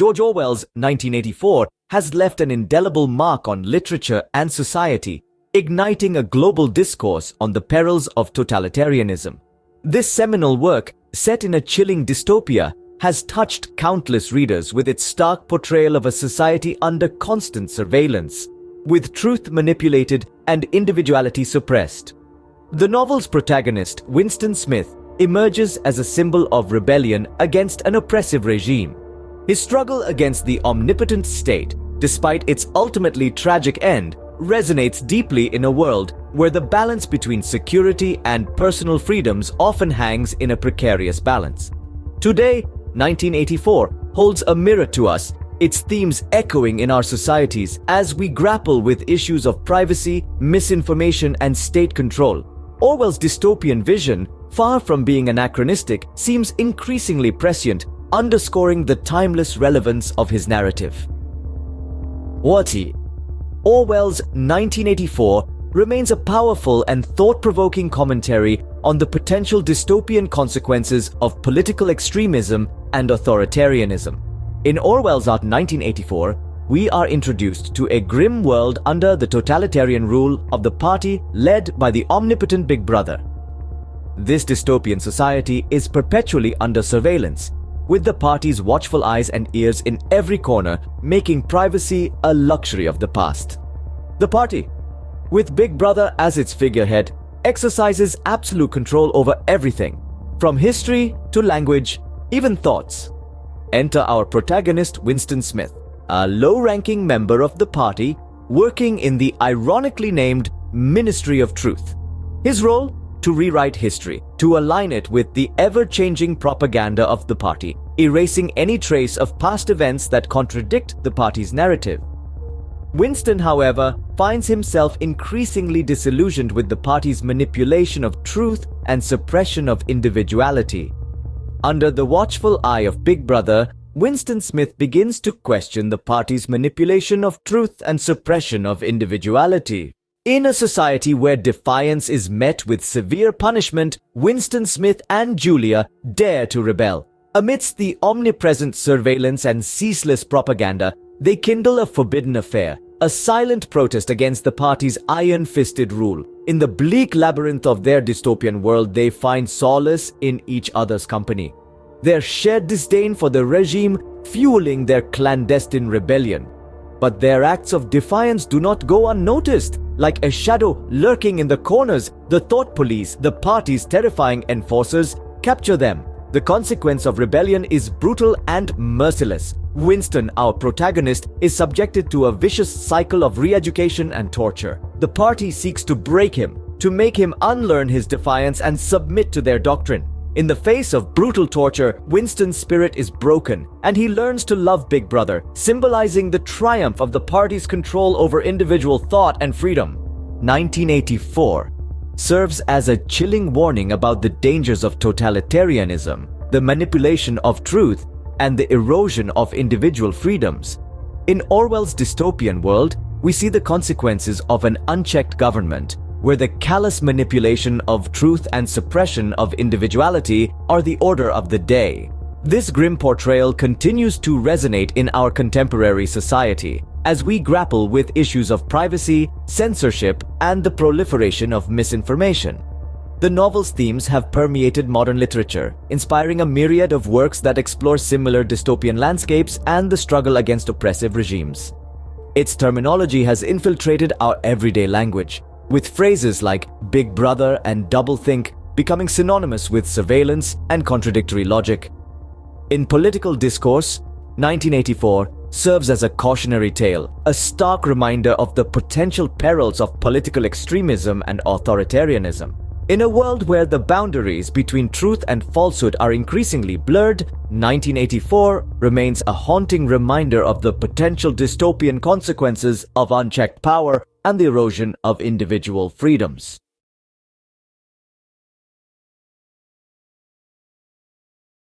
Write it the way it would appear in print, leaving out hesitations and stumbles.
George Orwell's 1984 has left an indelible mark on literature and society, igniting a global discourse on the perils of totalitarianism. This seminal work, set in a chilling dystopia, has touched countless readers with its stark portrayal of a society under constant surveillance, with truth manipulated and individuality suppressed. The novel's protagonist, Winston Smith, emerges as a symbol of rebellion against an oppressive regime. His struggle against the omnipotent state, despite its ultimately tragic end, resonates deeply in a world where the balance between security and personal freedoms often hangs in a precarious balance. Today, 1984 holds a mirror to us, its themes echoing in our societies as we grapple with issues of privacy, misinformation, and state control. Orwell's dystopian vision, far from being anachronistic, seems increasingly prescient, underscoring the timeless relevance of his narrative. Orwell's 1984 remains a powerful and thought-provoking commentary on the potential dystopian consequences of political extremism and authoritarianism. In Orwell's 1984, we are introduced to a grim world under the totalitarian rule of the party led by the omnipotent Big Brother. This dystopian society is perpetually under surveillance, with the party's watchful eyes and ears in every corner, making privacy a luxury of the past. The party, with Big Brother as its figurehead, exercises absolute control over everything, from history to language, even thoughts. Enter our protagonist, Winston Smith, a low-ranking member of the party working in the ironically named Ministry of Truth. His role? To rewrite history, to align it with the ever-changing propaganda of the party, erasing any trace of past events that contradict the party's narrative. Winston, however, finds himself increasingly disillusioned with the party's manipulation of truth and suppression of individuality. Under the watchful eye of Big Brother, Winston Smith begins to question the party's manipulation of truth and suppression of individuality. In a society where defiance is met with severe punishment, Winston Smith and Julia dare to rebel. Amidst the omnipresent surveillance and ceaseless propaganda, they kindle a forbidden affair, a silent protest against the party's iron-fisted rule. In the bleak labyrinth of their dystopian world, they find solace in each other's company, their shared disdain for the regime fueling their clandestine rebellion. But their acts of defiance do not go unnoticed. Like a shadow lurking in the corners, the thought police, the party's terrifying enforcers, capture them. The consequence of rebellion is brutal and merciless. Winston, our protagonist, is subjected to a vicious cycle of re-education and torture. The party seeks to break him, to make him unlearn his defiance and submit to their doctrine. In the face of brutal torture, Winston's spirit is broken, and he learns to love Big Brother, symbolizing the triumph of the party's control over individual thought and freedom. 1984 serves as a chilling warning about the dangers of totalitarianism, the manipulation of truth, and the erosion of individual freedoms. In Orwell's dystopian world, we see the consequences of an unchecked government, where the callous manipulation of truth and suppression of individuality are the order of the day. This grim portrayal continues to resonate in our contemporary society as we grapple with issues of privacy, censorship, and the proliferation of misinformation. The novel's themes have permeated modern literature, inspiring a myriad of works that explore similar dystopian landscapes and the struggle against oppressive regimes. Its terminology has infiltrated our everyday language, with phrases like Big Brother and doublethink becoming synonymous with surveillance and contradictory logic. In political discourse, 1984 serves as a cautionary tale, a stark reminder of the potential perils of political extremism and authoritarianism. In a world where the boundaries between truth and falsehood are increasingly blurred, 1984 remains a haunting reminder of the potential dystopian consequences of unchecked power and the erosion of individual freedoms.